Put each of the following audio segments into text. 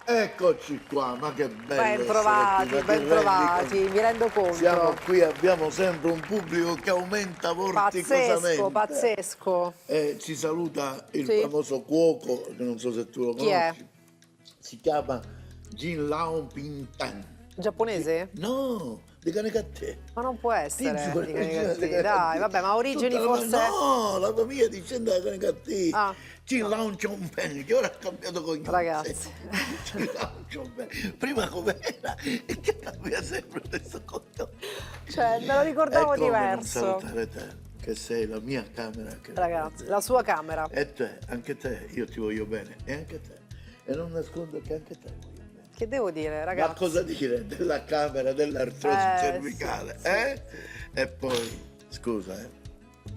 Eccoci qua, ma che bello Ben trovati, mi rendo conto. Siamo qui, abbiamo sempre un pubblico che aumenta vorticosamente. Pazzesco. Ci saluta il Sì. famoso cuoco, che non so se tu lo Chi è? conosci. Si chiama Jin Lao Pintan. Giapponese? No, di Canicattè. Ma non può essere giuro, di di Canicattì. Canicattì. Dai, vabbè, ma origini Tutta forse... No, la famiglia discende da Canicattì. Ah, Jin Lao Chongpen, che ora ha cambiato cognome. Ragazzi. Jin Lao Chongpen. Prima com'era e che cambia sempre questo cognome. Cioè, me lo ricordavo Come non diverso. salutare te, che sei la mia camera. Ragazzi, la sua camera. E te, anche te, io ti voglio bene, e anche te. E non nascondo che anche te voglio bene. Che devo dire, ragazzi? Ma cosa dire della camera dell'artrosi cervicale, sì, eh? E poi, scusa,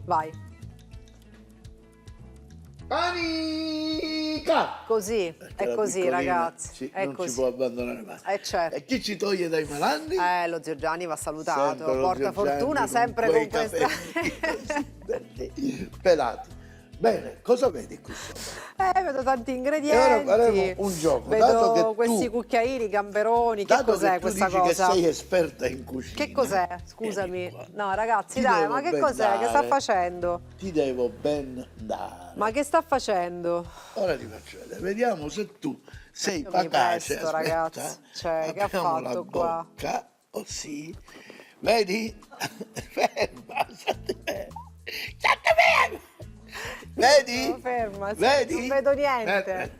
Vai. Panica! Così, è La così, piccolina ragazzi. È non così. ci può abbandonare mai. Certo. E chi ci toglie dai malanni? Lo zio Gianni va salutato. Sempre lo Porta zio Gianni fortuna con sempre quei con questa. capelli pelati. Bene, cosa vedi qui sopra? Vedo tanti ingredienti. E ora faremo un gioco. Dato Vedo che questi tu, cucchiaini, gamberoni. Che dato cos'è che tu questa dici cosa? che sei esperta in cucina. Che cos'è? vieni Scusami. qua. No, ragazzi, Ti dai, devo ma che ben cos'è? Che sta dare. facendo? Ti devo ben dare. Ma che sta facendo? Ora ti faccio vedere. Vediamo se tu sei Io mi capace. presto, ragazzi. Cioè, che ha apriamo fatto la qua? bocca. Oh sì. Vedi? Ferma. State ferma. Vedi? Sono ferma, sì, Vedi? non vedo niente.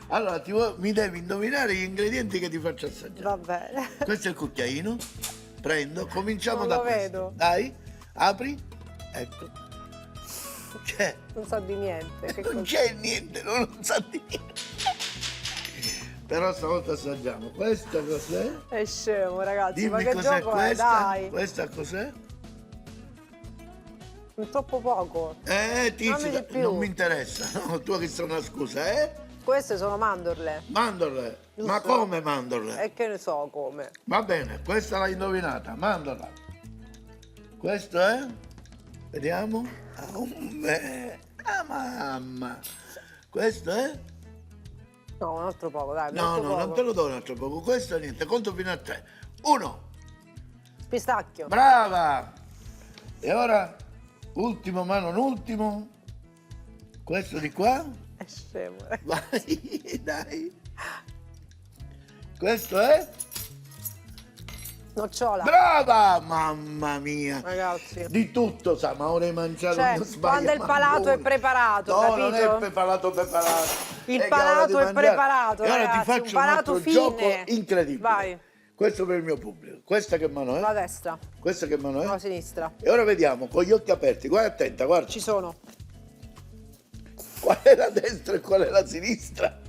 Allora, mi devi indovinare gli ingredienti che ti faccio assaggiare. Va bene. Questo è il cucchiaino. Prendo, cominciamo Non da lo questo. vedo. Dai, apri. Ecco. C'è. Non so di niente. Che Non cos'è? c'è niente, non sa di niente. Però stavolta assaggiamo. Questa cos'è? È scemo, ragazzi. Dimmi ma che cos'è gioco questa? è? Dai. Questa cos'è? Troppo poco. Tizi, Dammi di più. non mi interessa. No, tu che sono una scusa, Queste sono mandorle. Mandorle. Ma Giusto? come mandorle? E che ne so come. Va bene, questa l'hai indovinata, mandorla. Questo è? Vediamo. Mamma. Questo è? No, un altro poco, dai. No, molto poco. non te lo do un altro poco. Questo è niente, conto fino a 3. 1. Pistacchio. Brava! E ora, ultimo ma non ultimo. Questo di qua. È scemo. Vai, dai. Questo è? Nocciola. Brava! Mamma mia! Ragazzi. Di tutto sa, ma ora hai mangiato Cioè, non sbaglia quando il manco palato è uno. preparato, No, capito? non è preparato. Il È che ora palato di è mangiare. preparato, E ora ragazzi, ti faccio un palato altro fine. gioco incredibile. Vai. Questo per il mio pubblico. Questa che mano è? La destra, Questa che mano è? la sinistra. E ora vediamo, con gli occhi aperti, guarda attenta, guarda. Ci sono. Qual è la destra e qual è la sinistra?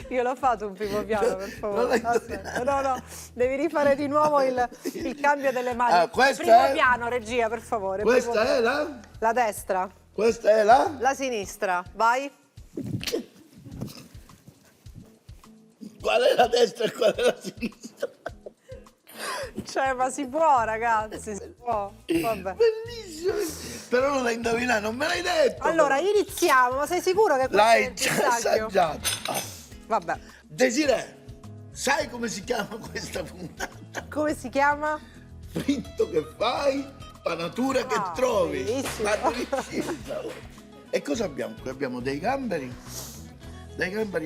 Io l'ho fatto un primo piano, per Non favore. l'hai Aspetta. No, devi rifare di nuovo il cambio delle mani. Ah, questa primo è? piano, regia, per favore. Questa primo è piano. La destra, Questa è la? la sinistra. Vai. Qual è la destra e qual è la sinistra? Cioè, ma si può, ragazzi, si può. Vabbè. Bellissimo! Però non l'hai indovinato, non me l'hai detto! Allora, iniziamo, ma sei sicuro che questo è l'hai il già pistacchio? assaggiato! Vabbè. Desiree, sai come si chiama questa puntata? Come si chiama? Fritto che fai, panatura che trovi. bellissimo. Maturissima. E cosa abbiamo qui? Abbiamo dei gamberi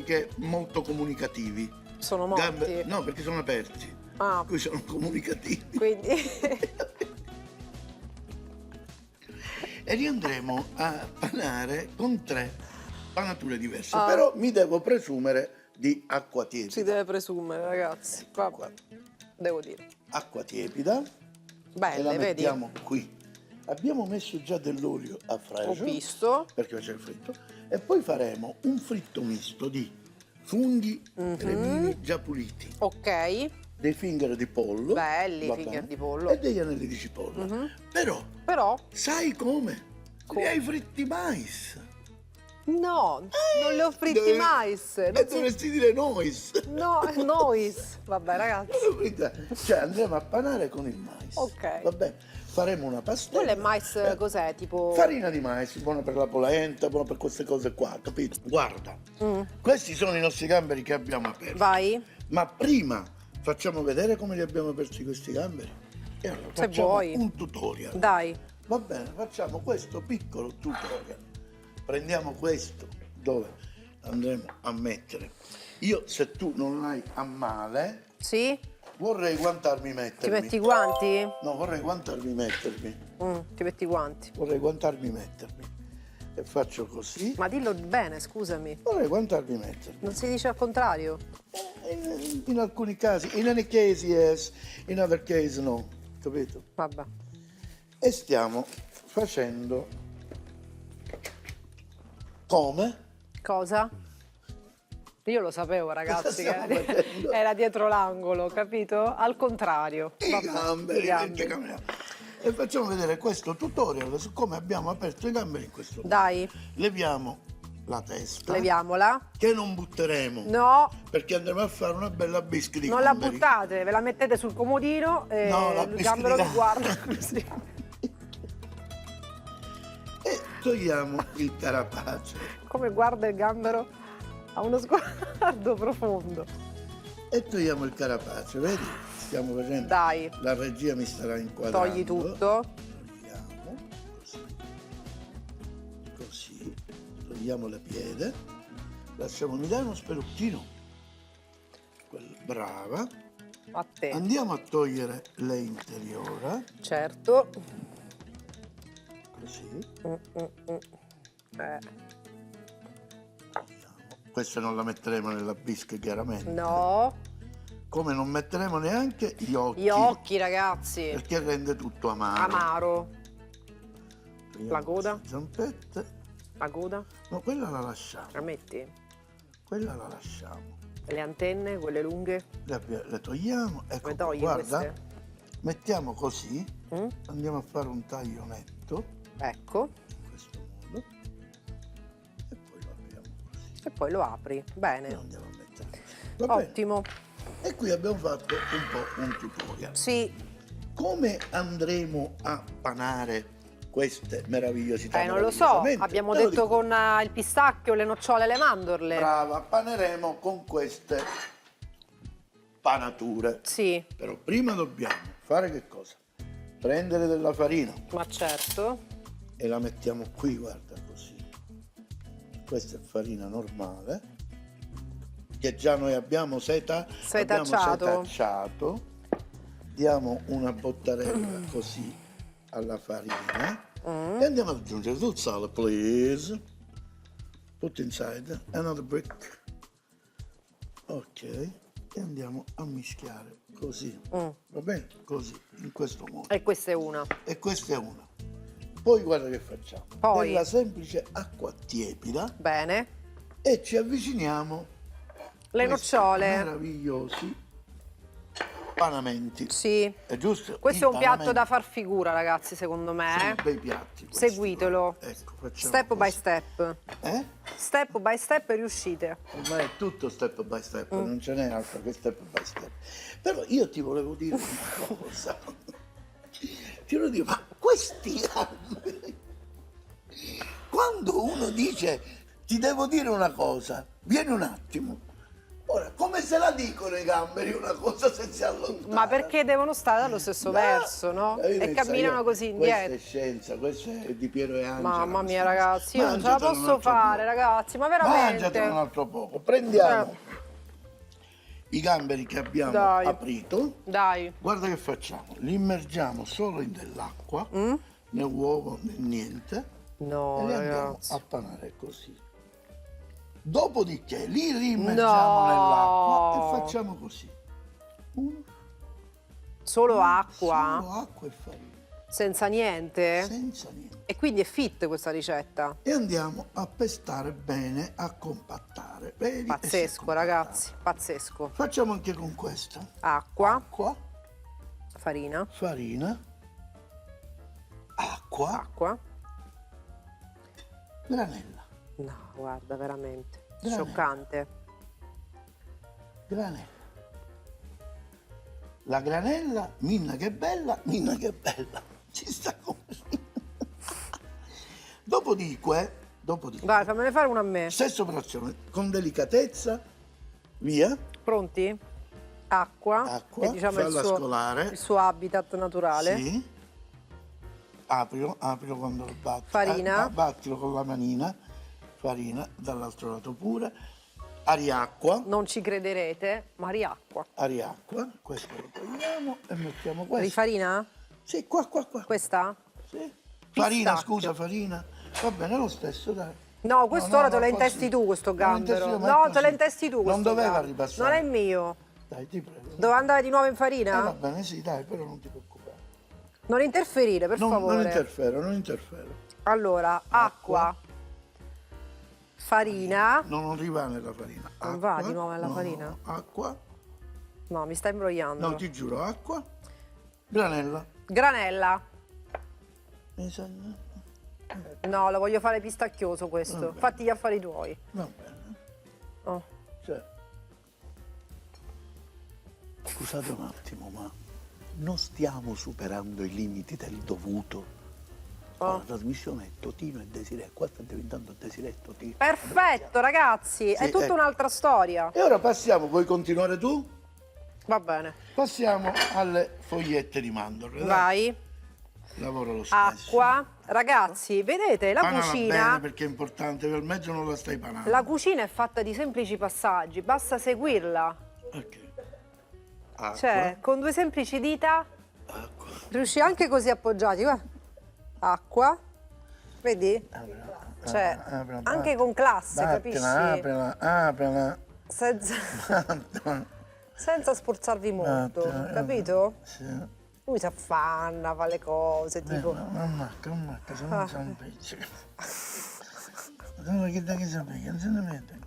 che molto comunicativi. Sono morti. No, perché sono aperti. Ah, Qui sono comunicativi. quindi... E li andremo a panare con 3 panature diverse. Però mi devo presumere di acqua tiepida. si deve presumere, ragazzi. Vabbè, devo dire. Acqua tiepida. E la Belle, vedi? mettiamo qui. Abbiamo messo già dell'olio a Ho fregio. visto. Perché c'è il fritto. E poi faremo un fritto misto di funghi cremini già puliti, Ok. dei finger di pollo. Belli, va finger bene, di pollo. E degli anelli di cipolla. Però, Però, sai come? Li hai fritti mais. No, non le ho fritti mais. Non si- dovresti dire nois. No, nois. Vabbè, ragazzi. Cioè andremo a panare con il mais. Ok. Va bene? Faremo una pastella. Quello è mais, cos'è? Tipo... Farina di mais, buona per la polenta, buona per queste cose qua, capito? Guarda, questi sono i nostri gamberi che abbiamo aperto. Vai. Ma prima facciamo vedere come li abbiamo aperti questi gamberi. E allora Se facciamo vuoi. un tutorial. Dai. Va bene, facciamo questo piccolo tutorial. Prendiamo questo dove andremo a mettere. Io, se tu non l'hai a male, Sì? vorrei guantarmi mettermi. Ti metti i guanti? No, vorrei guantarmi mettermi. Ti metti i guanti. Vorrei guantarmi mettermi. E faccio così. Ma dillo bene, scusami. Vorrei guantarmi mettermi. Non si dice al contrario? In alcuni casi, in any case yes, in other case no, capito? Vabbè. E stiamo facendo come? Cosa? Io lo sapevo, ragazzi, stiamo che facendo? era dietro l'angolo, capito? Al contrario. I Vabbè, gamberi, i gamberi. perché camminiamo. E facciamo vedere questo tutorial su come abbiamo aperto i gamberi in questo modo. Dai, Leviamo la testa, leviamola. che non butteremo, No, perché andremo a fare una bella bischi di non la gamberi. buttate, ve la mettete sul comodino e No, la il gambero vi biscritta. guarda così. E togliamo il carapace. Come guarda il gambero? Ha uno sguardo profondo. E togliamo il carapace, vedi? Stiamo facendo. Dai, La regia mi starà inquadrando. togli tutto. Togliamo, così, togliamo le piede, lasciamo, mi dai uno speluccino? Brava. A te. Andiamo a togliere le interiora, Certo. così. Questa non la metteremo nella bisca chiaramente. No. Come non metteremo neanche gli occhi. Gli occhi, ragazzi. Perché rende tutto amaro. Amaro. Togliamo La coda? queste zampette. La coda? No, quella la lasciamo. La metti? Quella la lasciamo. Le antenne, quelle lunghe? Le togliamo. Ecco, Le togli guarda. queste? Mettiamo così. Mm? Andiamo a fare un taglio netto. Ecco. In questo modo. E poi lo apriamo così. E poi lo apri. E Bene. lo andiamo a mettere così. Va bene. Ottimo. E qui abbiamo fatto un po' un tutorial. Sì. Come andremo a panare queste meravigliosità? Non lo so. meravigliosamente? Abbiamo Te lo detto dico. con il pistacchio, le nocciole e le mandorle. Brava, paneremo con queste panature. Sì, Però prima dobbiamo fare che cosa? Prendere della farina ma certo. e la mettiamo qui, guarda, così. Questa è farina normale, che già noi abbiamo Setacciato. setacciato. Diamo una bottarella così alla farina e andiamo ad aggiungere del sale, please. Put inside another brick. Ok, e andiamo a mischiare così. Va bene? Così, in questo modo. E questa è una. E questa è una. Poi guarda che facciamo. Poi? Della semplice acqua tiepida Bene. e ci avviciniamo Le questi nocciole. meravigliosi panamenti. Sì. È giusto? Questo è I un piatto panamenti da far figura, ragazzi, secondo me. sono bei piatti questi, Seguitelo. guarda. Ecco, facciamo Step by così. step. Eh? Step by step e riuscite. Ormai è tutto step by step, non ce n'è altro che step by step. Però io ti volevo dire una cosa. Ti volevo dire, ma questi gamberi, quando uno dice ti devo dire una cosa, vieni un attimo. Ora, come se la dicono i gamberi una cosa se si allontanano? Ma perché devono stare dallo stesso verso, no? E camminano così indietro. Questa è scienza, questa è di Piero e Angela. Mamma mia, questa. ragazzi, io non ce la Mangiatela un posso altro fare, poco. ragazzi, ma Mangiatela un veramente. altro poco. Prendiamo i gamberi che abbiamo Dai. aprito. Dai. Guarda che facciamo. Li immergiamo solo in dell'acqua, né uovo né niente. No, E li andiamo ragazzi. a panare così. Dopodiché li rimergiamo No. nell'acqua e facciamo così. Uno, Solo acqua? solo acqua e farina, Senza niente? senza niente. E quindi è fit questa ricetta. E andiamo a pestare bene, a compattare. Vedi? E si è Pazzesco, compattato. ragazzi, pazzesco. Facciamo anche con questo. Acqua, Acqua, farina, farina, acqua, acqua. granella. No, guarda, veramente. Granella. Scioccante. Granella. La granella, minna che bella, minna che bella. Ci sta così. Dopodiché, Vai, fammene fare una a me. stessa operazione, con delicatezza, via, Pronti? Acqua, acqua, che diciamo è falla scolare. il suo habitat naturale. Sì. Aprilo quando lo batti. Farina. Battilo con la manina, farina, dall'altro lato pure. Ariacqua, Non ci crederete, ma riacqua. ariacqua, questo lo togliamo e mettiamo questo. Rifarina? Sì, qua. Questa? Sì. Farina, Pistacchio. scusa, farina. Va bene lo stesso, dai. No, questo ora te lo così. intesti tu, questo Non lo intesti gambero. io, ma è No, così. te lo intesti tu, questo Non doveva gambero. ripassare. Non è mio. Dai, ti prego. Dove andare di nuovo in Va farina? bene, sì, dai, però non ti preoccupare. Non interferire, per Non favore. interfero. Allora, acqua, farina. Non arriva nella farina. Non va Acqua. di nuovo nella No, farina? no, acqua. No, mi sta imbrogliando. No, ti giuro, acqua. Granella. Granella. Mi sa- No, lo voglio fare pistacchioso questo. Vabbè. Fatti gli affari tuoi. Va bene. Oh. Cioè. Scusate un attimo, ma non stiamo superando i limiti del dovuto? Oh. La trasmissione è Totino e Desiree, qua sta diventando Desiree e Totino. Perfetto, ragazzi, è Sì, tutta ecco. un'altra storia. E ora passiamo, vuoi continuare tu? Va bene. Passiamo alle fogliette di mandorle. dai. Vai. Lavoro lo stesso. Acqua. Ragazzi, vedete, la Panala cucina... bene perché è importante, per mezzo non la stai panando. La cucina è fatta di semplici passaggi, basta seguirla. Ok. Acqua, Cioè, con due semplici dita acqua. riusci anche così appoggiati, guarda. Acqua, vedi? Cioè, Aprila, anche con classe, vattene, capisci? Aprila. Senza, senza sforzarvi molto, Vattene, capito? Sì. Lui si affanna, fa le cose, tipo... Mamma, se non c'è un pezzo. Ma che da che sapete, non se ne mette.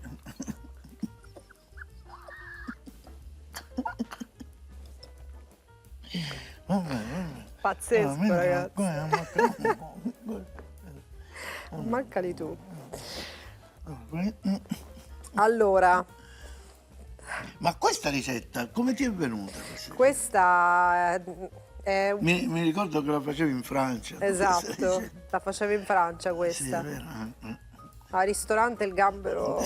Vabbè. Pazzesco, ragazzi. ragazzi. Mancali tu. Allora, Ma questa ricetta come ti è venuta? questa è un... Mi ricordo che la facevi in Francia. questa Esatto, ricetta. la facevo in Francia Sì, è questa. vero. Al ristorante il gambero...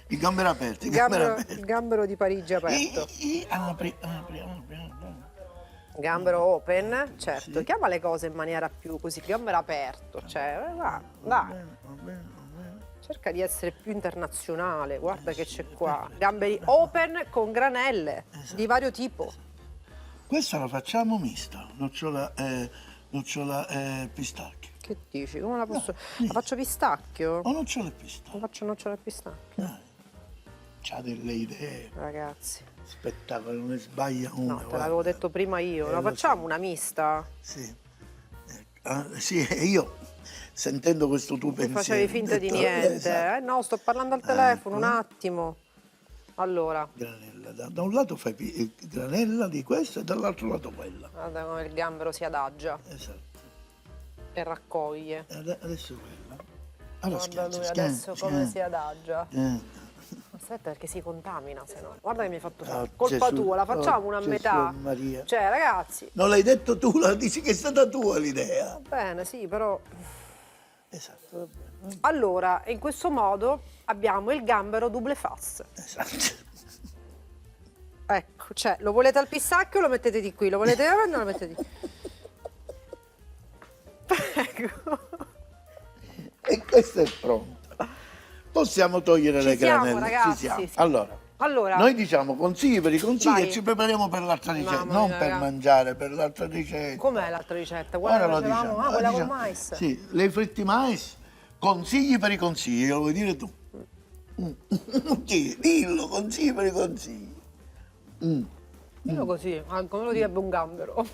Il gambero aperto, Il gambero di Parigi aperto. Apri. Gambero open, certo, chiama le cose in maniera più così, gambero aperto, cioè, va, Va bene. cerca di essere più internazionale, guarda che c'è qua. Gamberi open con granelle di vario tipo. Questa la facciamo mista, nocciola pistacchio. Che dici? Come la posso... La faccio pistacchio? O nocciola e pistacchio. La faccio nocciola al pistacchio? C'ha delle idee, Ragazzi, spettacolo, non ne sbaglia una. no, te guarda. l'avevo detto prima io. La lo facciamo una mista? Sì. Sì, e io sentendo questo tuo pensiero. Facevi finta ho di detto, niente. esatto. No, sto parlando al telefono, un attimo. Allora, Granella, da un lato fai granella di questo e dall'altro lato quella. guarda come il gambero si adagia Esatto. e raccoglie. Adesso quella. Allora Guarda lui adesso come si adagia. Aspetta perché si contamina, se no. Guarda che mi hai fatto fare. Oh, Colpa Gesù, tua, la facciamo una a Gesù metà. Maria. Cioè, ragazzi, Non l'hai detto tu, la dici che è stata tua l'idea. bene, sì, però... Esatto, va bene. Allora, in questo modo abbiamo il gambero double face. Esatto. Ecco, cioè, lo volete al pistacchio o lo mettete di qui? Lo volete davanti o lo mettete di qui? Ecco. E questa è pronta. Possiamo togliere le siamo, granelle. ragazzi, Ci siamo. sì. Allora, noi diciamo consigli per i consigli Vai. e ci prepariamo per l'altra ricetta. Mamma Non mia, per ragazzi. mangiare, per l'altra ricetta. Com'è l'altra ricetta? Quella Ora che lo facevamo? diciamo. Ah, quella Diciamo. col mais. Sì, le fritti mais, consigli per i consigli, lo vuoi dire tu? Sì, dillo, consigli per i consigli. Dillo così, come lo direbbe un gambero.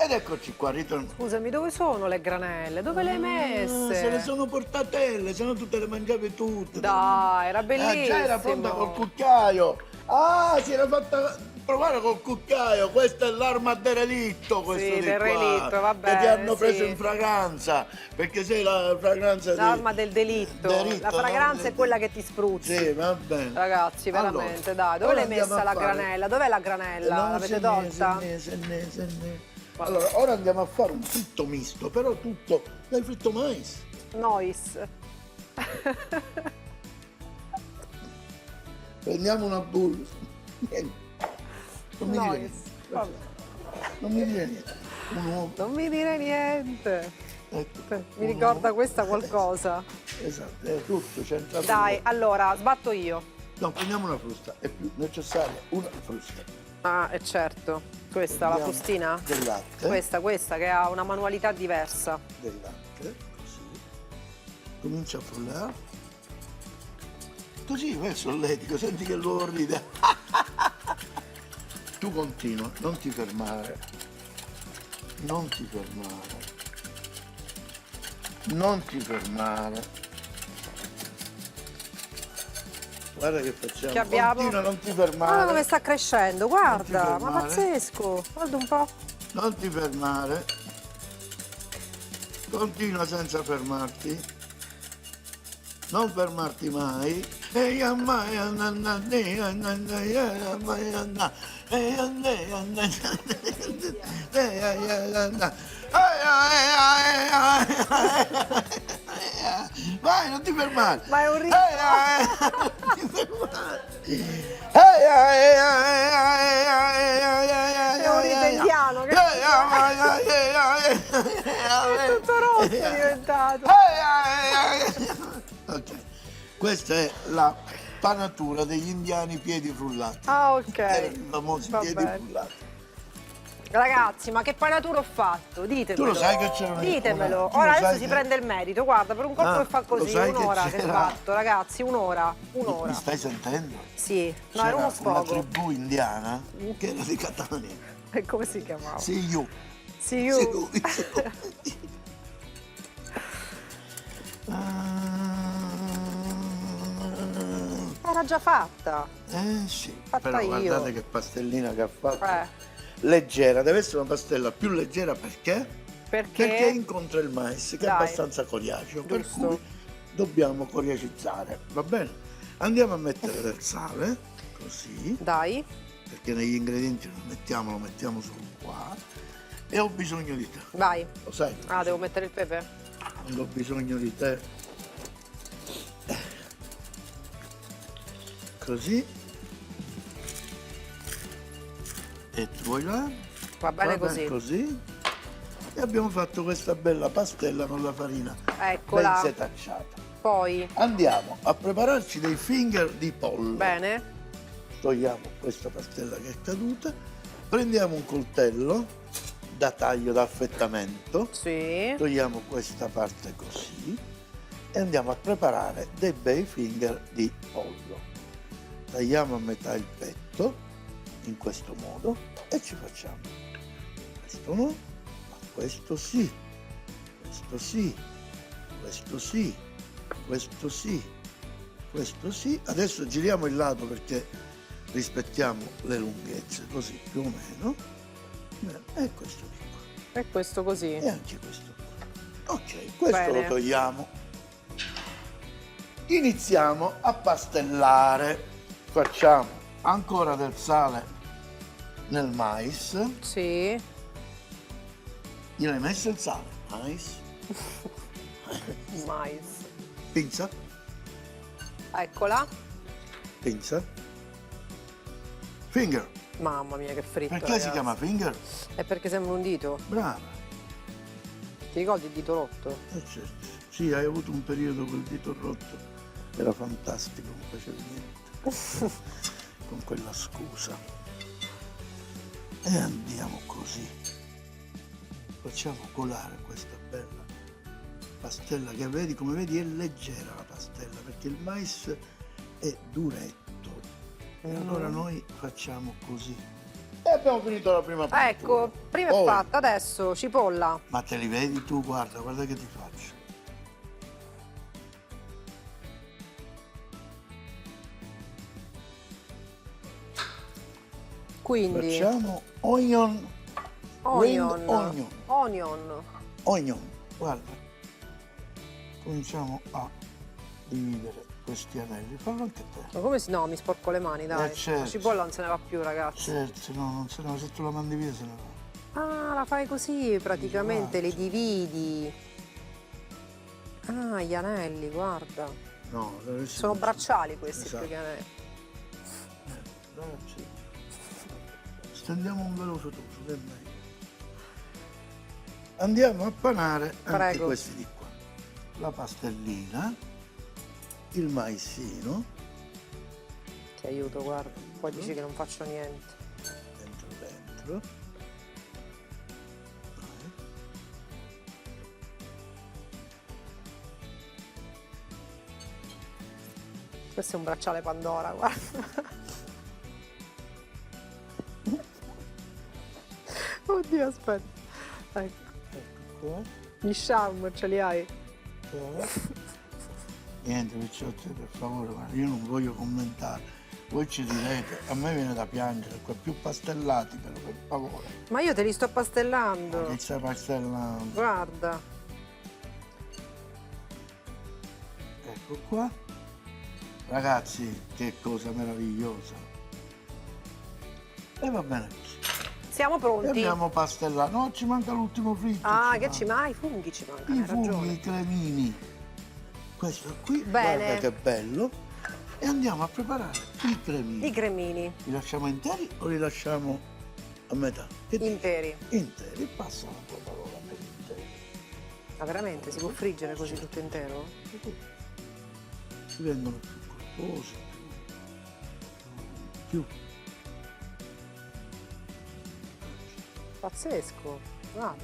Ed eccoci qua, ritorno. Scusami, dove sono le granelle? Dove le hai messe? Se ne sono portatelle, se no tu te le mangiavi tutte. Dai, era bellissimo. Già era pronta col cucchiaio. Ah, si era fatta provare col cucchiaio, questa è l'arma del relitto, questo Sì, di del qua, relitto, va che ti bene, hanno preso sì. in fragranza, perché sei la fragranza L'arma del delitto. delitto, La no? fragranza è quella che ti spruzzi. Sì, va bene. Ragazzi, Allora, veramente, dai, dove ora l'hai andiamo messa a la fare- granella? Dov'è la granella? No, L'avete se tolta? ne. Allora, ora andiamo a fare un fritto misto, però tutto dai fritto mais. Nois. Prendiamo una bulla. Niente. Non mi dire Nois. niente. Vabbè. Non mi dire niente. Un uovo. Non mi dire niente. Ecco, Mi ricorda questa qualcosa. Esatto, è tutto centrato. Dai, allora, sbatto io. No, prendiamo una frusta, è più necessaria una frusta. Ah, è certo. Questa, la Prendiamo frustina? Del latte. Questa che ha una manualità diversa. Del latte, così. Comincia a frullare. Così, vai solletico, senti che l'uovo ride. Tu continua, non ti fermare. Non ti fermare. Non ti fermare. Guarda che facciamo. Che abbiamo? Continua, non ti Guarda fermare. come sta crescendo, guarda, ma fermare. pazzesco. Guarda un po'. Non ti fermare. Continua senza fermarti. Non fermarti mai. Vai, non ti fermare. Ma è un ritmo. Non ti fermare. È un rito indiano che è tutto rosso è diventato. Ok, questa è la panatura degli indiani piedi frullati. Ah, ok. I famosi Va piedi bene. frullati. Ragazzi, ma che panatura ho fatto? Ditemelo. Tu lo sai che c'era una- Ditemelo. tu lo Ora sai adesso si che- prende il merito. Guarda, per un colpo Ah, che fa lo così, sai che un'ora che c'era- sbatto, ragazzi, un'ora. Mi Un'ora. stai sentendo? Sì, no, C'era era uno una sfogo. tribù indiana che era di Catania. E come si chiamava? Sioux. See you. Era già fatta. Sì, Fatta però io. guardate che pastellina che ha fatto. Eh. Leggera, deve essere una pastella più leggera perché? Perché? Perché incontra il mais che è Dai. abbastanza coriaceo, per Giusto. cui dobbiamo coriacizzare, va bene? Andiamo a mettere del sale, così, Dai. perché negli ingredienti lo mettiamo solo qua. E ho bisogno di te, Vai. lo sai? Ah, devo mettere il pepe? Quando ho bisogno di te. Così. E tu vuoi là? Va bene Va così. così. E abbiamo fatto questa bella pastella con la farina Eccola. ben setacciata. Poi, Andiamo a prepararci dei finger di pollo. bene. Togliamo questa pastella che è caduta, prendiamo un coltello da taglio, da affettamento, Sì. togliamo questa parte così e andiamo a preparare dei bei finger di pollo. Tagliamo a metà il petto in questo modo e ci facciamo questo no, ma questo sì, questo sì, questo sì, questo sì, questo sì. Adesso giriamo il lato perché rispettiamo le lunghezze, così più o meno. E questo di qua. E questo così. E anche questo qua. Ok, questo Bene. lo togliamo. Iniziamo a pastellare. Facciamo ancora del sale nel mais. Sì. Io l'hai messo il sale? Mais. Mais. Pinza, Eccola. pinza. Finger. Mamma mia, che fritto. Perché si ragazzi. chiama finger? È perché sembra un dito. Brava. Ti ricordi il dito rotto? Certo. Sì, hai avuto un periodo col dito rotto. Era fantastico, non facevi niente. Con quella scusa. E andiamo così. Facciamo colare questa bella pastella che vedi, come vedi è leggera la pastella perché il mais è duretto. E allora noi facciamo così. E abbiamo finito la prima parte. Ecco, prima è Poi- fatta, adesso cipolla. Ma te li vedi tu? Guarda che ti faccio. Quindi Facciamo onion. onion, onion. onion. Onion. Guarda. Cominciamo a dividere questi anelli. Fallo anche te. Ma come si... No, mi sporco le mani, dai. certo. La cipolla non se ne va più, ragazzi. Certo, se no, non se ne va, se tu la mandi via se ne va. Ah, la fai così, praticamente, li Esatto. dividi. Ah, gli anelli, guarda. No, dovresti Sono fare- bracciali questi Esatto. più che anelli. Ragazzi, stendiamo un veloce tutto, che è meglio. Andiamo a panare anche Prego. questi di qua. La pastellina, il maissino, Ti aiuto, guarda. Poi dici che non faccio niente. dentro. Vai. Questo è un bracciale Pandora, guarda. Oddio, aspetta. Ecco, Ecco qua. gli charm ce li hai? qua. Niente, picciotti, per favore, guarda, io non voglio commentare. Voi ci direte, a me viene da piangere, qua più pastellati però, per favore. Ma io te li sto Ma pastellando. che stai pastellando? Guarda. Ecco qua. Ragazzi, che cosa meravigliosa. E va bene così. Siamo E pronti. abbiamo pastellato. No, ci manca l'ultimo fritto. Ah, che manca. ci manca? I funghi ci mancano, I hai funghi, ragione. i cremini. Questo qui, Bene. guarda che bello. E andiamo a preparare i cremini. I cremini Li lasciamo interi o li lasciamo a metà? Che dici? interi. Interi, passa la tua parola per interi. Ma veramente si può friggere così tutto intero? Si vengono più corposi, più. Pazzesco. Guarda.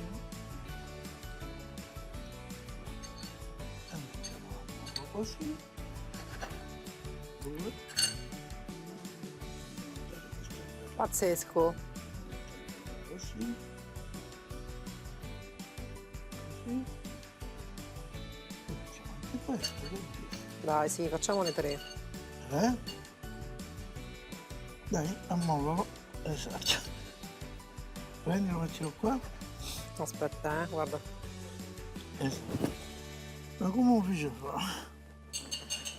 E mettiamo un po' così. Due. Pazzesco. Così. Così. E facciamo anche questo, che dici? Dai, sì, facciamone 3. Dai, ammollalo. Esatto. Prendilo, mettilo qua. Aspetta, guarda. Esatto. Ma come lo fece fa?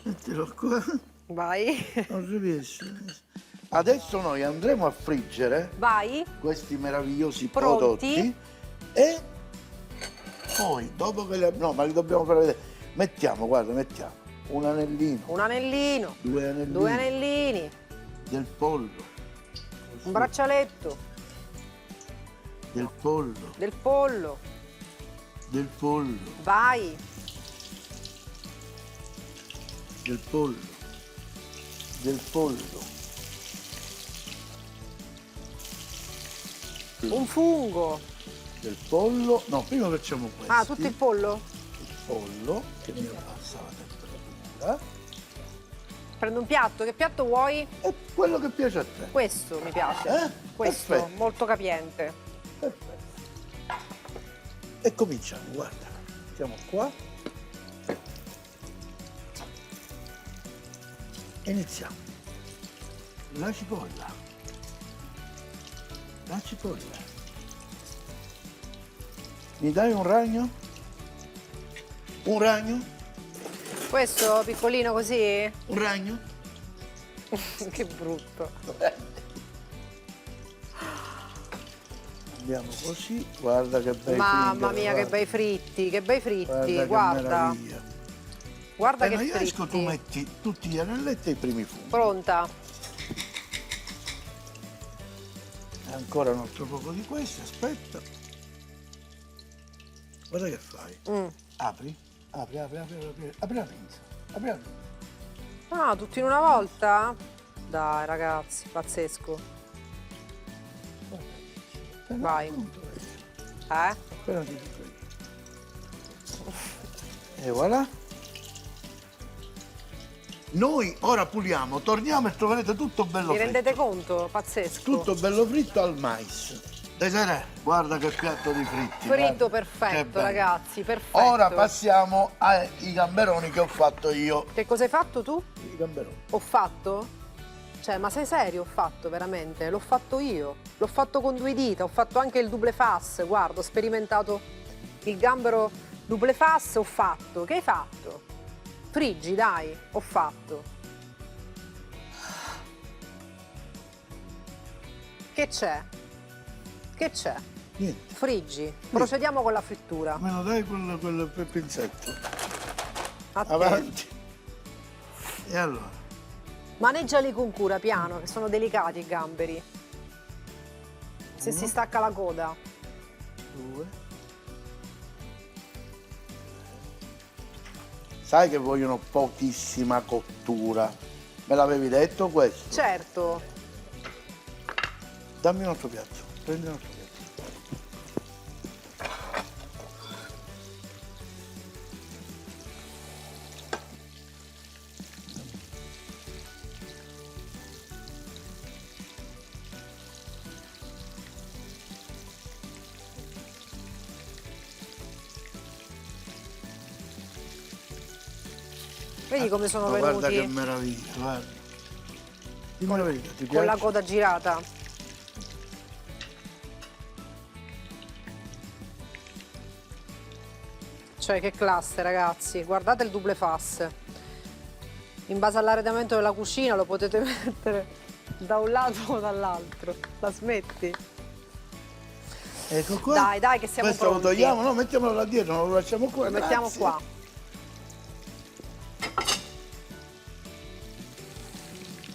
Mettilo qua. Vai. Non si riesce. Adesso noi andremo a friggere Vai. questi meravigliosi Pronti? prodotti e poi, dopo che li no, ma li dobbiamo fare vedere. Mettiamo, guarda, mettiamo un anellino, Un anellino. due anellini, 2 anellini. del pollo, Un così, braccialetto. del pollo, Del pollo. del pollo, Vai. del pollo, del pollo, Un fungo. del pollo. No, prima facciamo questo. Ah, tutto il pollo? Il pollo che mi abbassa la temperatura. Prendo un piatto. Che piatto vuoi? È quello che piace a te. Questo mi piace. Questo, Perfetto. molto capiente. Perfetto. E cominciamo, guarda. Mettiamo qua. Iniziamo. La cipolla. La cipolla. Mi dai un ragno? Un ragno? Questo piccolino così? Un ragno? Che brutto. Andiamo così, guarda che bei Mamma finger, mia, che guarda. bei fritti, che bei fritti. Guarda che Guarda. meraviglia. Guarda che Appena io esco tu fritti. metti tutti gli anelletti e i primi funghi. Pronta. E ancora un altro poco di questi, aspetta. Guarda che fai. Apri, apri, apri, apri, apri, apri la pinza. Apri la pinza. Ah, tutti in una volta? Dai, ragazzi, pazzesco. Vai. Appena ti dico io. E voilà. Noi ora puliamo, torniamo e troverete tutto bello Vi fritto. rendete conto? Pazzesco. Tutto bello fritto al mais. Desiree, guarda che piatto di fritti. Fritto guarda. Che perfetto, bello. ragazzi, perfetto. Ora passiamo ai gamberoni che ho fatto io. Che cosa hai fatto tu? I gamberoni. Ho fatto? Cioè, ma sei serio? Ho fatto veramente? L'ho fatto io. L'ho fatto con 2 dita, ho fatto anche il double fas. Guarda, ho sperimentato il gambero double fas, ho fatto. Che hai fatto? Friggi, dai, ho fatto. Che c'è? Che c'è? Niente. Friggi. Procediamo con la frittura. Me lo dai quel pinzetto. A te. Avanti. E allora? Maneggiali con cura, piano, che sono delicati i gamberi. Se si stacca la coda. 2. Sai che vogliono pochissima cottura. Me l'avevi detto questo? Certo. Dammi un altro piatto. Prendi un altro piatto. Vedi come sono Ma guarda che venuti meraviglia, guarda. Dimmi la verità, ti con la piace? coda girata. Cioè, che classe, ragazzi. Guardate il double fas. In base all'arredamento della cucina lo potete mettere da un lato o dall'altro. La smetti? Ecco qua. Dai, dai, che siamo Questo lo pronti. togliamo, no, mettiamolo là dietro, non lo lasciamo qua. Lo mettiamo grazie. qua.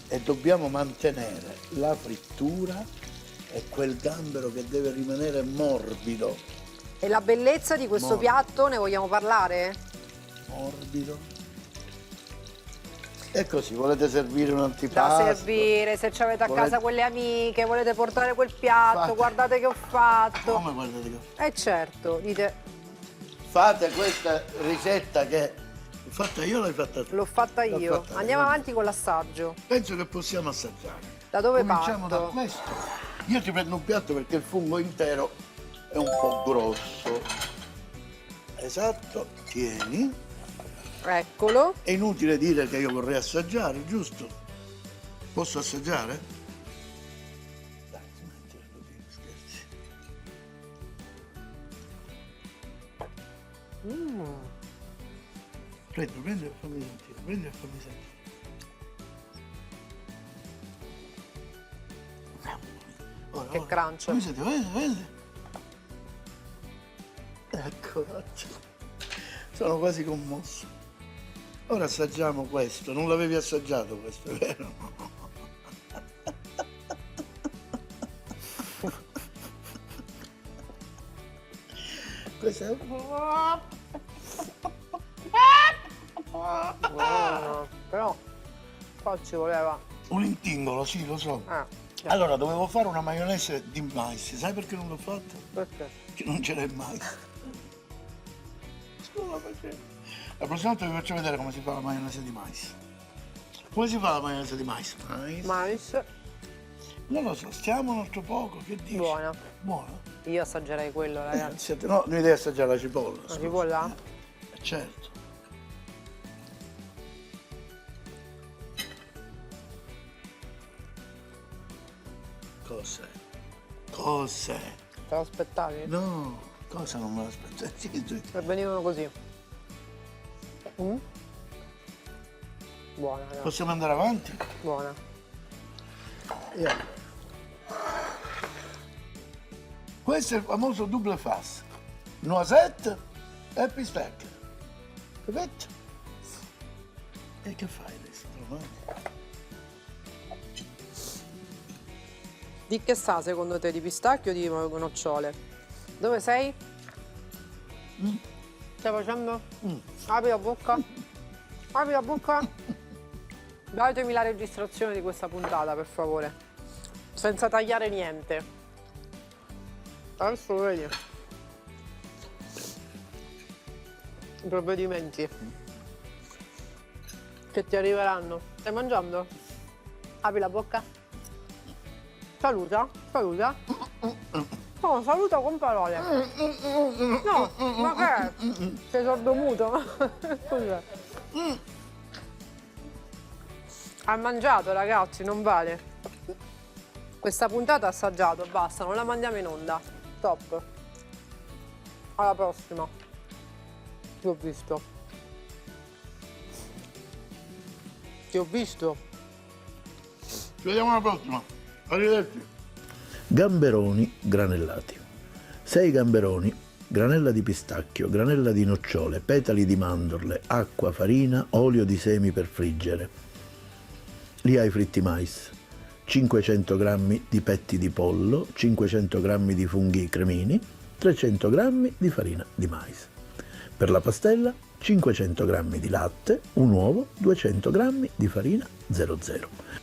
E dobbiamo mantenere la frittura e quel gambero che deve rimanere morbido. E la bellezza di questo Morbido. piatto ne vogliamo parlare? Morbido. E così, volete servire un Da antipasto? servire, se ci avete a Volete- casa quelle amiche, volete portare quel piatto, Fate. guardate che ho fatto. Come guardate che... Certo, dite, Fate questa ricetta che l'ho fatta io o l'hai fatta tu? l'ho fatta L'ho io. fatta Andiamo io. avanti con l'assaggio. Penso che possiamo assaggiare. Da dove Cominciamo da parto? questo. Io ti prendo un piatto perché il fungo intero è un po' grosso. Esatto, tieni. Eccolo. È inutile dire che io vorrei assaggiare, giusto? Posso assaggiare? Dai, smettila così, scherzi. Prendi e fammi sentire, prendi e fammi sentire. Ora, Che crunch. Fammi sentire, vedi? Ecco, sono quasi commosso. Ora assaggiamo questo, non l'avevi assaggiato questo, è vero? Questo è... Buono. Però qua ci voleva. un intingolo, sì, lo so. Certo. Allora, dovevo fare una maionese di mais, sai perché non l'ho fatta? Perché? Che non c'era il mais. Non la facevo. La prossima volta vi faccio vedere come si fa la maionese di mais. Come si fa la maionese di mais? Mais. Non lo so, stiamo un altro poco, che dici? Buona. Buona? Io assaggerei quello, ragazzi. Siete- no, noi devi assaggiare la cipolla. La scusa. cipolla? Certo. Cos'è? Cos'è? Te lo aspettavi? No, cosa non me l'aspetto? E venivano così. Buona, ragazzi. Possiamo andare avanti? Buona. E allora. Questo è il famoso double fas. Noisette e pistacchio. Capito? E che fai adesso? Te lo mangi? Di che sa secondo te? Di pistacchio o di nocciole? Dove sei? Stai facendo? Apri la bocca. Apri la bocca. Datemi la registrazione di questa puntata, per favore. Senza tagliare niente. Adesso lo vedi. I provvedimenti che ti arriveranno. Stai mangiando? Apri la bocca. Saluta, saluta. No, saluta con parole. No, ma che è? Sei sordomuto? Scusa. Ha mangiato, ragazzi, non vale. Questa puntata ha assaggiato, basta, non la mandiamo in onda. Top. Alla prossima. Ti ho visto. Ti ho visto. Ci vediamo alla prossima. Arrivederci. Gamberoni granellati. 6 gamberoni, granella di pistacchio, granella di nocciole, petali di mandorle, acqua, farina, olio di semi per friggere. Lì hai fritti mais, 500 g di petti di pollo, 500 g di funghi cremini, 300 g di farina di mais. Per la pastella 500 g di latte, un uovo, 200 g di farina 00.